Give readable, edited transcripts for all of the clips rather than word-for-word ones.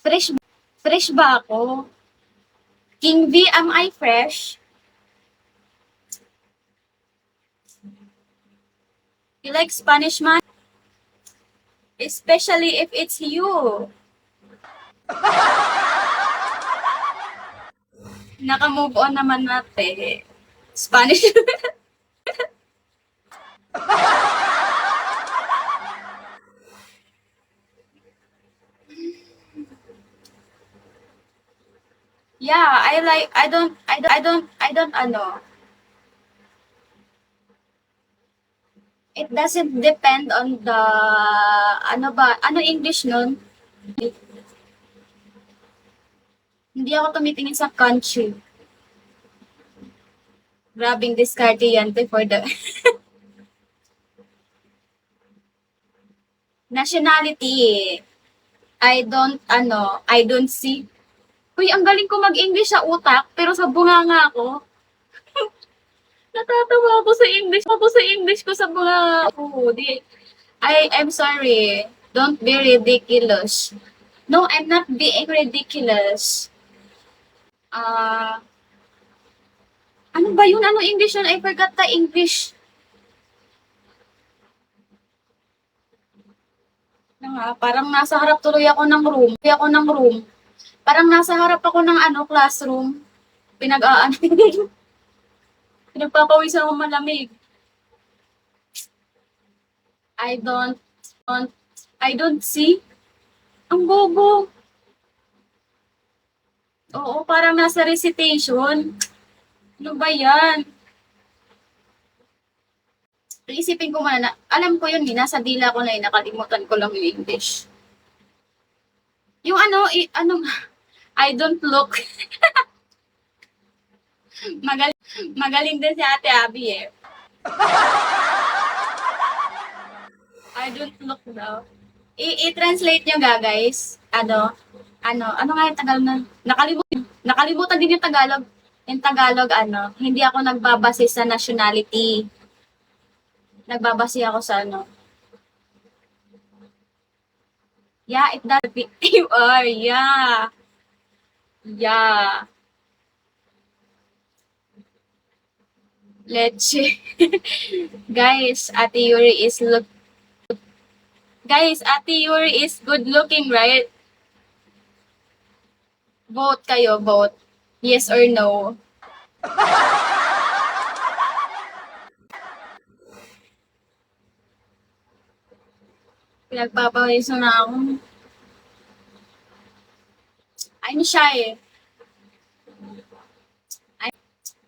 Fresh, fresh ba ako? King V, am I fresh? You like Spanish man? Especially if it's you. Naka-move on naman natin. Spanish. Yeah, I don't, it doesn't depend on the, ano English nun? Hindi ako tumitingin sa country. Grabing diskarte yan for the nationality. I don't see. Uy, ang galing ko mag-English sa utak, pero sa bunganga ako. Natatawa ako sa English ko sa bunganga ako. I'm sorry. Don't be ridiculous. No, I'm not being ridiculous. Ah, ano ba yun? Ano English yun? I forgot the English. Parang nasa harap tuloy ako ng room. Parang nasa harap ako ng classroom. Pinagpapawisan ako malamig. I don't, I don't see. Ang bobo. Oo, parang nasa recitation. Ano ba yan? Iisipin ko muna na, alam ko yun, nasa dila ko na yun, nakalimutan ko lang yung English. Yung I don't look. Magaling din si Ate Abby eh. I don't look daw. I-translate nyo guys. Ano nga yung Tagalog na? Nakalimutan din yung Tagalog. Yung Tagalog, hindi ako nagbabase sa nationality. Nagbabase ako sa Yeah, it does be, you are, yeah. Yeah. Leche. Guys, Ate Yuri is good looking, right? Vote kayo, vote. Yes or no. Pinagpapawisan na ako. I'm shy.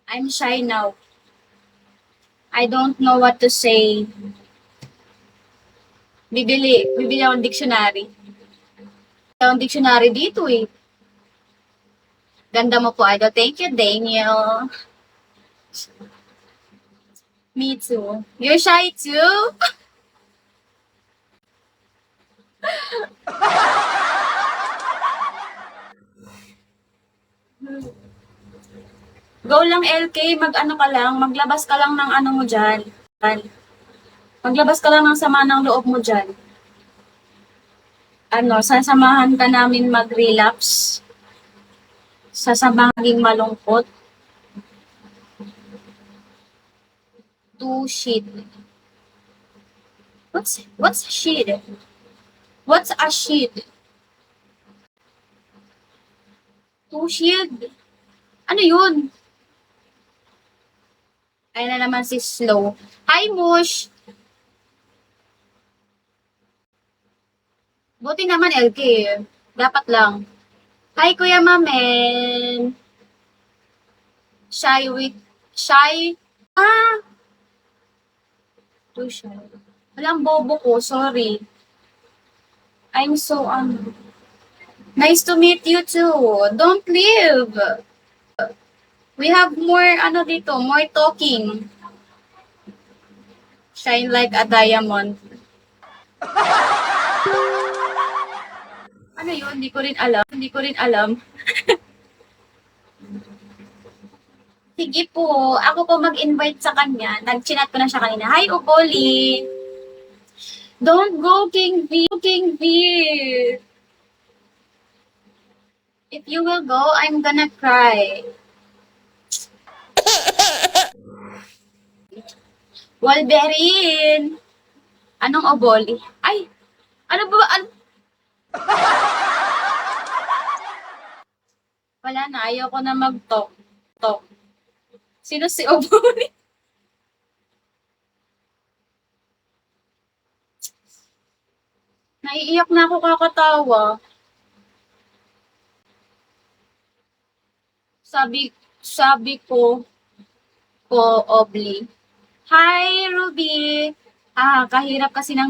I'm shy now. I don't know what to say. Bibili akong dictionary. Akong dictionary dito eh. Ganda mo po, idol. Thank you, Daniel. Me too. You're shy too? Go lang, LK. Maglabas ka lang ng mo dyan. Maglabas ka lang ng sama ng loob mo dyan. Sasamahan ka namin mag-relapse. Sasamahan maging malungkot. To shit. What's shit? What's a shit? To shit? Ano yun? Ayun na naman si Slow. Hi, Mush! Buti naman, LK. Dapat lang. Hi, Kuya Mamen! Shy? Too shy. Walang bobo ko, sorry. I'm so, nice to meet you too. Don't leave. We have more, more talking. Shine like a diamond. Ano yun? Hindi ko rin alam. Sige po, ako po mag-invite sa kanya. Nag-chinat ko na siya kanina. Hi, Uboli! Don't go, King V. King V. If you will go, I'm gonna cry. Wolverine. Anong oboli? Ay, ano ba? Wala na, ayoko na mag-talk. Talk. Sino si oboli? Naiiyak na ako kakatawa. Sabi ko, Obli. Hi, Ruby. Kahirap kasi ng